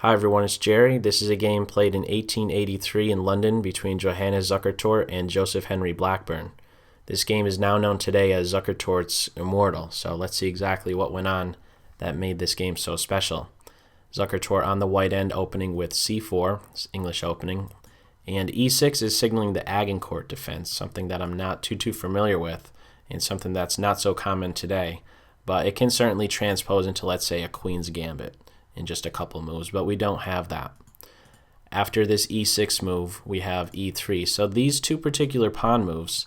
Hi everyone, it's Jerry. This is a game played in 1883 in London between Johannes Zukertort and Joseph Henry Blackburne. This game is now known today as Zukertort's Immortal, so let's see exactly what went on that made this game so special. Zukertort on the white end opening with c4, English opening, and e6 is signaling the Agincourt defense, something that I'm not too familiar with, and something that's not so common today, but it can certainly transpose into, let's say, a Queen's Gambit in just a couple moves, but we don't have that. After this e6 move, we have e3. So these two particular pawn moves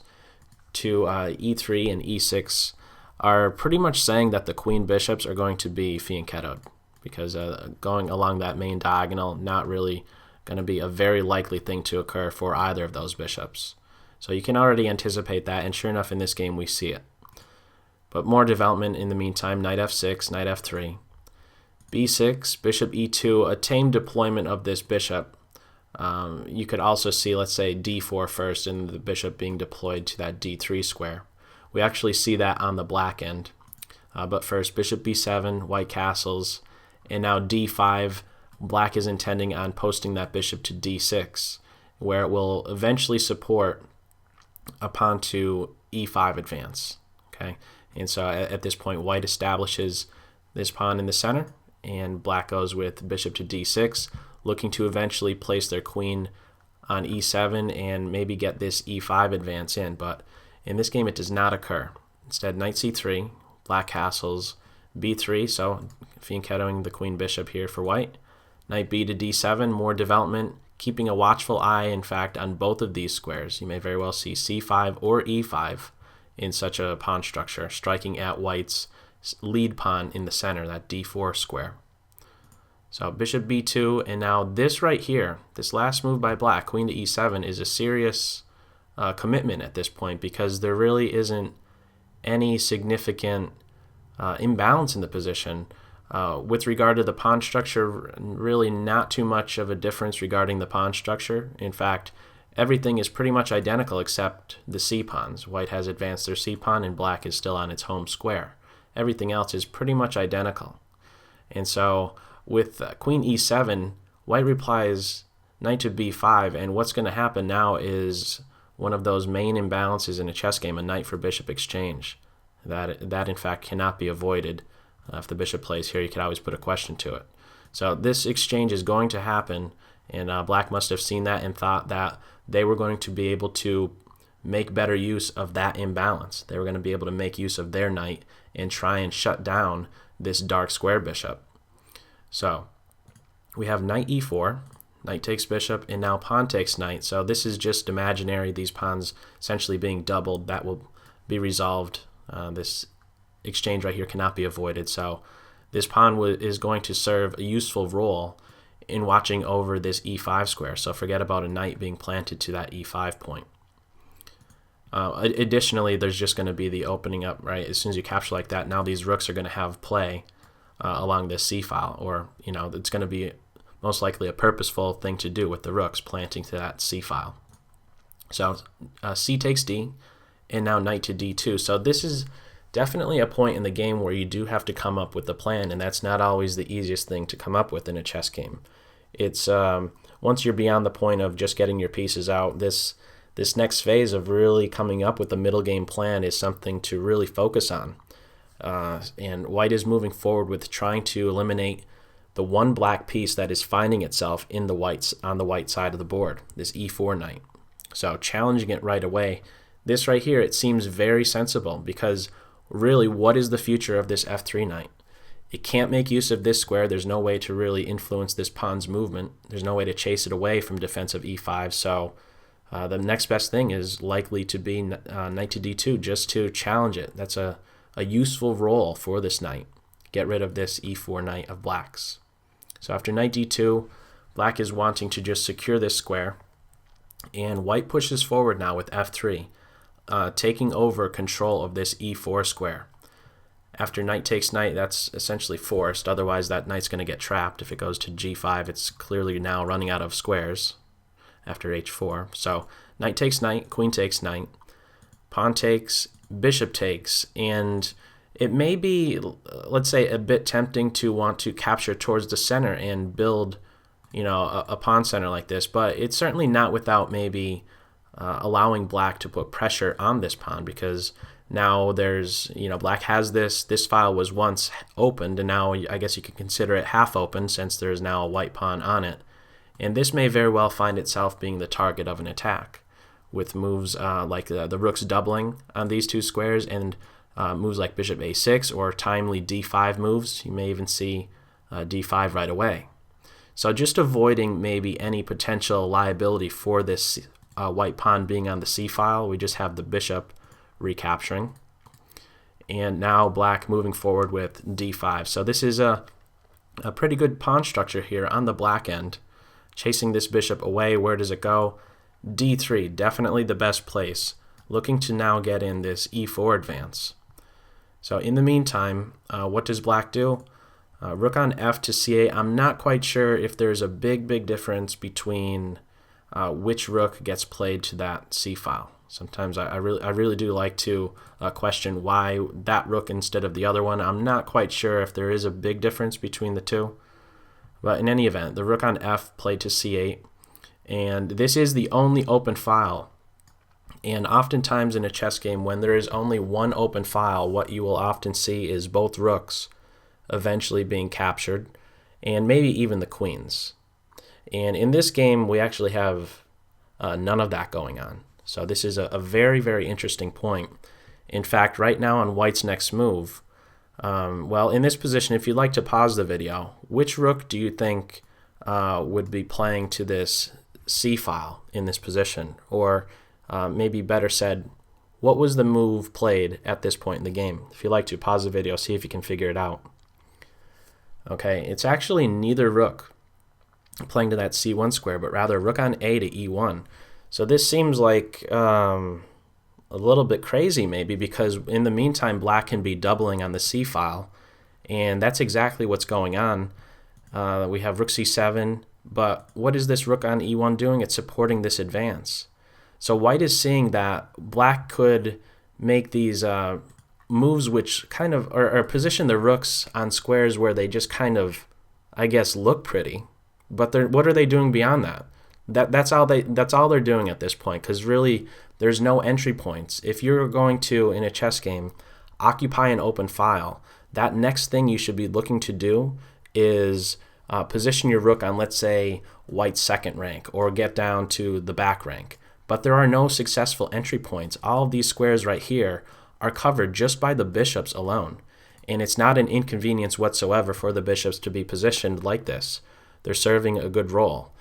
to e3 and e6 are pretty much saying that the queen bishops are going to be fianchettoed, because going along that main diagonal, not really going to be a very likely thing to occur for either of those bishops. So you can already anticipate that, and sure enough in this game we see it. But more development in the meantime: knight f6, knight f3. b6, bishop e2, a tame deployment of this bishop. You could also see, let's say, d4 first and the bishop being deployed to that d3 square. We actually see that on the black end. But first, bishop b7, white castles, and now d5, black is intending on posting that bishop to d6, where it will eventually support a pawn to e5 advance. Okay, and so at this point, white establishes this pawn in the center, and black goes with bishop to d6, looking to eventually place their queen on e7 and maybe get this e5 advance in. But in this game it does not occur. Instead, knight c3, black castles, b3, so fianchettoing the queen bishop here for white. Knight b to d7, more development, keeping a watchful eye, in fact, on both of these squares. You may very well see c5 or e5 in such a pawn structure, striking at white's lead pawn in the center, that d4 square. So bishop b2, and now this right here, this last move by black, queen to e7, is a serious commitment at this point, because there really isn't any significant imbalance in the position. With regard to the pawn structure, really not too much of a difference regarding the pawn structure. In fact, everything is pretty much identical except the c-pawns. White has advanced their c-pawn and black is still on its home square. Everything else is pretty much identical. And so with queen e7, white replies knight to b5, and what's going to happen now is one of those main imbalances in a chess game, a knight for bishop exchange. That in fact cannot be avoided. If the bishop plays here, you could always put a question to it. So this exchange is going to happen, and black must have seen that and thought that they were going to be able to make better use of that imbalance. They were going to be able to make use of their knight and try and shut down this dark square bishop. So we have knight e4, knight takes bishop, and now pawn takes knight. So this is just imaginary, these pawns essentially being doubled. That will be resolved. This exchange right here cannot be avoided. So this pawn is going to serve a useful role in watching over this e5 square. So forget about a knight being planted to that e5 point. Additionally, there's just going to be the opening up, right? As soon as you capture like that, now these rooks are going to have play along this c file, or it's going to be most likely a purposeful thing to do with the rooks planting to that c file. So c takes d, and now knight to d2. So this is definitely a point in the game where you do have to come up with a plan, and that's not always the easiest thing to come up with in a chess game. It's once you're beyond the point of just getting your pieces out, this next phase of really coming up with a middle game plan is something to really focus on. And white is moving forward with trying to eliminate the one black piece that is finding itself in on the white side of the board, this e4 knight. So challenging it right away. This right here, it seems very sensible, because really, what is the future of this f3 knight? It can't make use of this square. There's no way to really influence this pawn's movement. There's no way to chase it away from defensive e5. So the next best thing is likely to be knight to d2, just to challenge it. That's a useful role for this knight. Get rid of this e4 knight of black's. So after knight d2, black is wanting to just secure this square, and white pushes forward now with f3, taking over control of this e4 square. After knight takes knight, that's essentially forced. Otherwise, that knight's going to get trapped. If it goes to g5, it's clearly now running out of squares after h4. So knight takes knight, queen takes knight, pawn takes, bishop takes, and it may be, let's say, a bit tempting to want to capture towards the center and build, a pawn center like this, but it's certainly not without maybe allowing black to put pressure on this pawn, because now there's, black has this file was once opened, and now I guess you could consider it half open since there's now a white pawn on it. And this may very well find itself being the target of an attack with moves like the rook's doubling on these two squares, and moves like bishop a6 or timely d5 moves. You may even see d5 right away. So just avoiding maybe any potential liability for this white pawn being on the c file, we just have the bishop recapturing. And now black moving forward with d5. So this is a pretty good pawn structure here on the black end. Chasing this bishop away, where does it go? d3, definitely the best place. Looking to now get in this e4 advance. So in the meantime, what does black do? Rook on f to c8. I'm not quite sure if there's a big difference between which rook gets played to that c file. Sometimes I really do like to question why that rook instead of the other one. I'm not quite sure if there is a big difference between the two. But in any event, the rook on f played to c8, and this is the only open file. And oftentimes in a chess game, when there is only one open file, what you will often see is both rooks eventually being captured, and maybe even the queens. And in this game, we actually have none of that going on. So this is a very interesting point. In fact, right now on white's next move, well, in this position, if you'd like to pause the video, which rook do you think would be playing to this c file in this position? Or maybe better said, what was the move played at this point in the game? If you'd like to pause the video, see if you can figure it out. Okay, it's actually neither rook playing to that c1 square, but rather rook on a to e1. So this seems like a little bit crazy maybe, because in the meantime black can be doubling on the c file, and that's exactly what's going on. We have rook c7, but what is this rook on e1 doing? It's supporting this advance. So white is seeing that black could make these moves which kind of or position the rooks on squares where they just kind of, I guess, look pretty, but what are they doing beyond that? That's all they're doing at this point, because really there's no entry points. If you're going to, in a chess game, occupy an open file, that next thing you should be looking to do is position your rook on, let's say, white's second rank, or get down to the back rank. But there are no successful entry points. All of these squares right here are covered just by the bishops alone. And it's not an inconvenience whatsoever for the bishops to be positioned like this. They're serving a good role.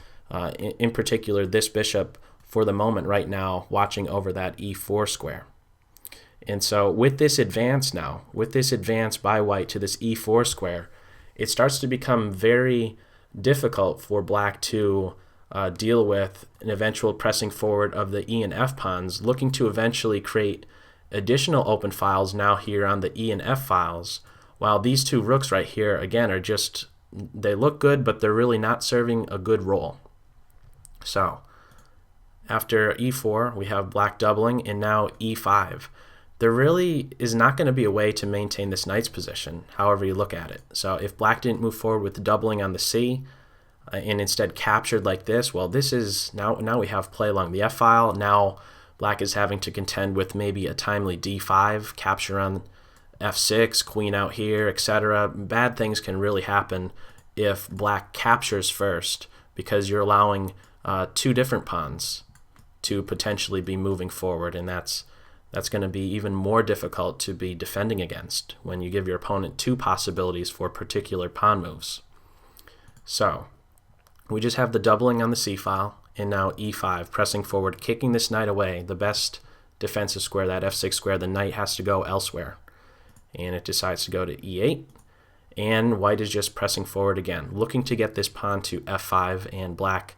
In particular, this bishop, for the moment right now, watching over that e4 square. And so with this advance now, with this advance by white to this e4 square, it starts to become very difficult for black to deal with an eventual pressing forward of the e and f pawns, looking to eventually create additional open files now here on the e and f files, while these two rooks right here, again, are just, they look good, but they're really not serving a good role. So after e4, we have black doubling, and now e5. There really is not going to be a way to maintain this knight's position, however you look at it. So if black didn't move forward with doubling on the c, and instead captured like this, well, this is, now we have play along the f file. Now black is having to contend with maybe a timely d5, capture on f6, queen out here, etc. Bad things can really happen if black captures first, because you're allowing two different pawns to potentially be moving forward, and that's going to be even more difficult to be defending against when you give your opponent two possibilities for particular pawn moves. So we just have the doubling on the c file, and now e5, pressing forward, kicking this knight away. The best defensive square, that f6 square, the knight has to go elsewhere, and it decides to go to e8, and white is just pressing forward again, looking to get this pawn to f5, and black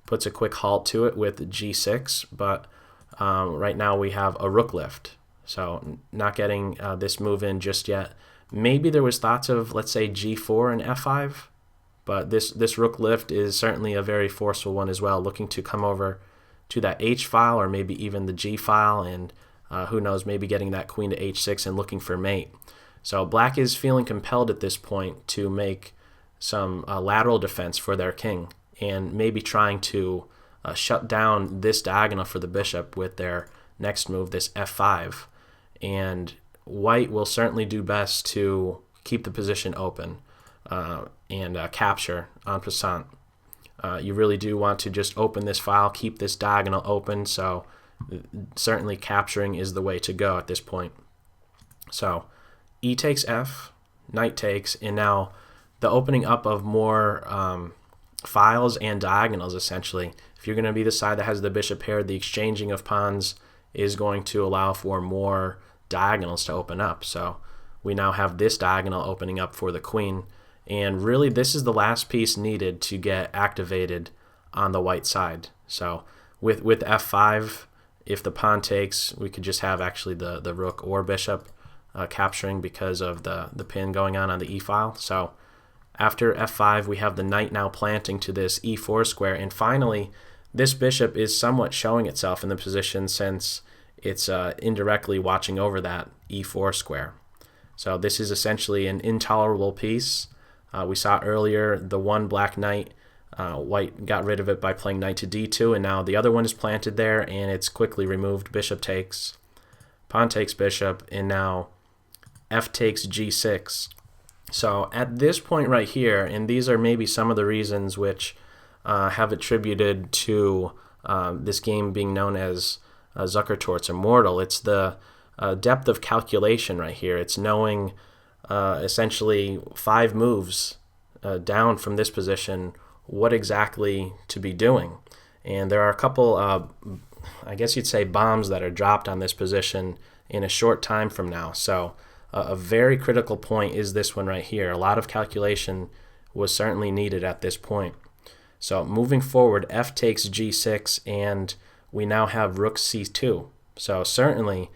puts a quick halt to it with g6, but right now we have a rook lift, so not getting this move in just yet. Maybe there was thoughts of, let's say, g4 and f5, but this rook lift is certainly a very forceful one as well, looking to come over to that h file, or maybe even the g file, and who knows, maybe getting that queen to h6 and looking for mate. So black is feeling compelled at this point to make some lateral defense for their king, and maybe trying to shut down this diagonal for the bishop with their next move, this f5. And white will certainly do best to keep the position open and capture en passant. You really do want to just open this file, keep this diagonal open, so certainly capturing is the way to go at this point. So e takes f, knight takes, and now the opening up of more files and diagonals, essentially. If you're going to be the side that has the bishop paired, the exchanging of pawns is going to allow for more diagonals to open up. So we now have this diagonal opening up for the queen, and really this is the last piece needed to get activated on the white side. So with f5, if the pawn takes, we could just have actually the rook or bishop capturing because of the pin going on the e file. So after f5, we have the knight now planting to this e4 square, and finally this bishop is somewhat showing itself in the position since it's indirectly watching over that e4 square. So this is essentially an intolerable piece. We saw earlier the one black knight, white got rid of it by playing knight to d2, and now the other one is planted there and it's quickly removed. Bishop takes, pawn takes bishop, and now f takes g6. So at this point right here, and these are maybe some of the reasons which have attributed to this game being known as Zukertort's Immortal, it's the depth of calculation right here. It's knowing essentially 5 moves down from this position what exactly to be doing. And there are a couple, I guess you'd say, bombs that are dropped on this position in a short time from now. So a very critical point is this one right here. A lot of calculation was certainly needed at this point. So moving forward, f takes g6, and we now have rook c2. So certainly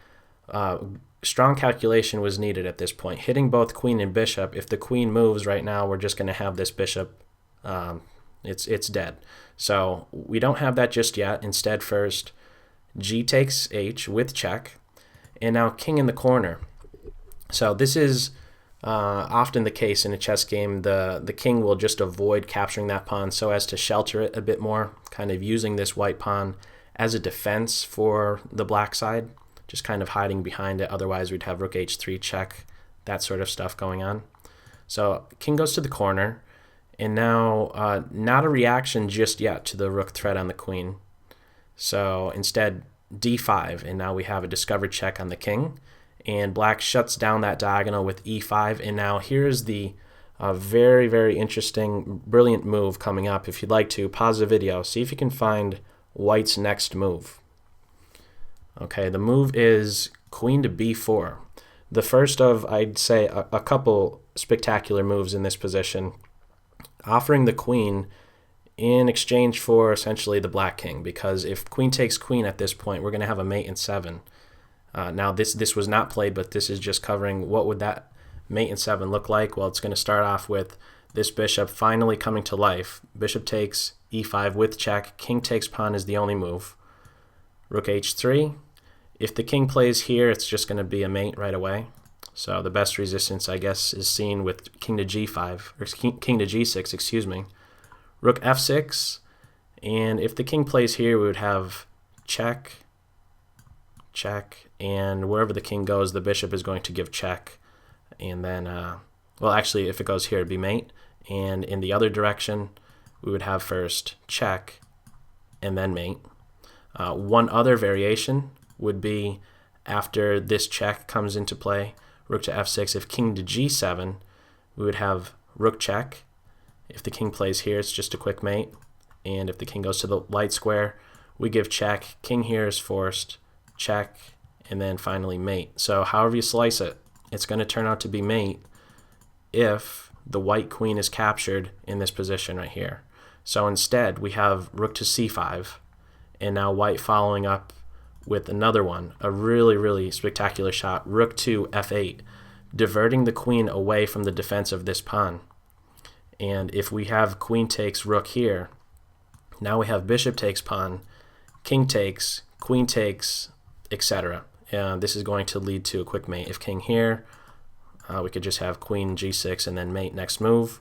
strong calculation was needed at this point. Hitting both queen and bishop, if the queen moves right now, we're just going to have this bishop, it's dead. So we don't have that just yet. Instead, first, g takes h with check, and now king in the corner. So this is often the case in a chess game. The king will just avoid capturing that pawn so as to shelter it a bit more, kind of using this white pawn as a defense for the black side, just kind of hiding behind it. Otherwise we'd have rook h3 check, that sort of stuff going on. So king goes to the corner, and now not a reaction just yet to the rook threat on the queen. So instead d5, and now we have a discovered check on the king, and black shuts down that diagonal with e5. And now here's the very, very interesting, brilliant move coming up. If you'd like to, pause the video, see if you can find white's next move. Okay, the move is queen to b4. The first of, I'd say, a couple spectacular moves in this position, offering the queen in exchange for essentially the black king, because if queen takes queen at this point, we're going to have a mate in 7. Now this was not played, but this is just covering what would that mate in 7 look like. Well, it's going to start off with this bishop finally coming to life. Bishop takes e5 with check. King takes pawn is the only move. Rook h3. If the king plays here, it's just going to be a mate right away. So the best resistance, I guess, is seen with king to g5, or king to g6, excuse me. Rook f6, and if the king plays here, we would have check, check, and wherever the king goes, the bishop is going to give check. And then, well, actually, if it goes here, it'd be mate. And in the other direction, we would have first check, and then mate. One other variation would be after this check comes into play, rook to f6, if king to g7, we would have rook check. If the king plays here, it's just a quick mate. And if the king goes to the light square, we give check. King here is forced, check, and then finally mate. So however you slice it, it's going to turn out to be mate if the white queen is captured in this position right here. So instead, we have rook to c5, and now white following up with another one, a really, really spectacular shot, rook to f8, diverting the queen away from the defense of this pawn. And if we have queen takes rook here, now we have bishop takes pawn, king takes, queen takes, etc. This is going to lead to a quick mate. If king here, we could just have queen g6 and then mate next move.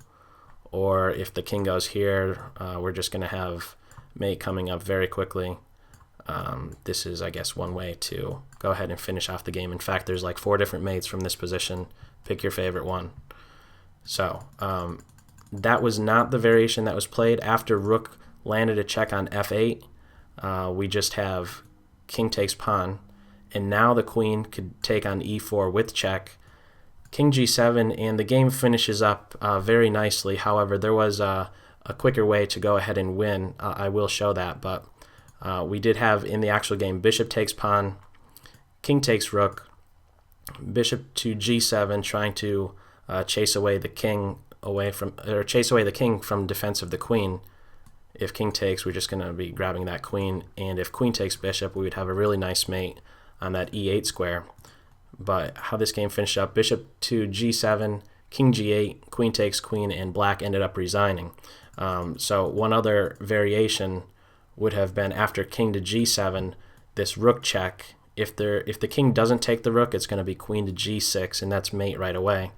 Or if the king goes here, we're just going to have mate coming up very quickly. This is, I guess, one way to go ahead and finish off the game. In fact, there's like 4 different mates from this position. Pick your favorite one. So that was not the variation that was played. After rook landed a check on f8, we just have king takes pawn, and now the queen could take on e4 with check, king g7, and the game finishes up very nicely. However, there was a quicker way to go ahead and win. I will show that, but we did have in the actual game bishop takes pawn, king takes rook, bishop to g7, trying to chase away the king from defense of the queen. If king takes, we're just going to be grabbing that queen, and if queen takes bishop, we would have a really nice mate on that e8 square. But how this game finished up, bishop to g7, king g8, queen takes queen, and black ended up resigning. So one other variation would have been after king to g7, this rook check. If the king doesn't take the rook, it's going to be queen to g6, and that's mate right away.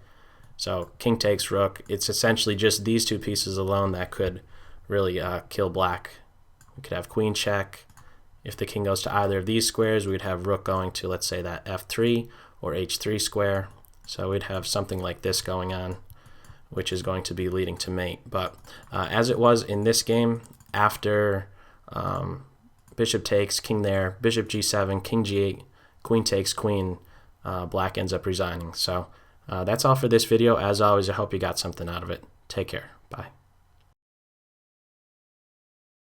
So king takes rook. It's essentially just these 2 pieces alone that could really kill black. We could have queen check. If the king goes to either of these squares, we'd have rook going to, let's say, that f3 or h3 square. So we'd have something like this going on, which is going to be leading to mate. But as it was in this game, after bishop takes, king there, bishop g7, king g8, queen takes queen, black ends up resigning. So that's all for this video. As always, I hope you got something out of it. Take care.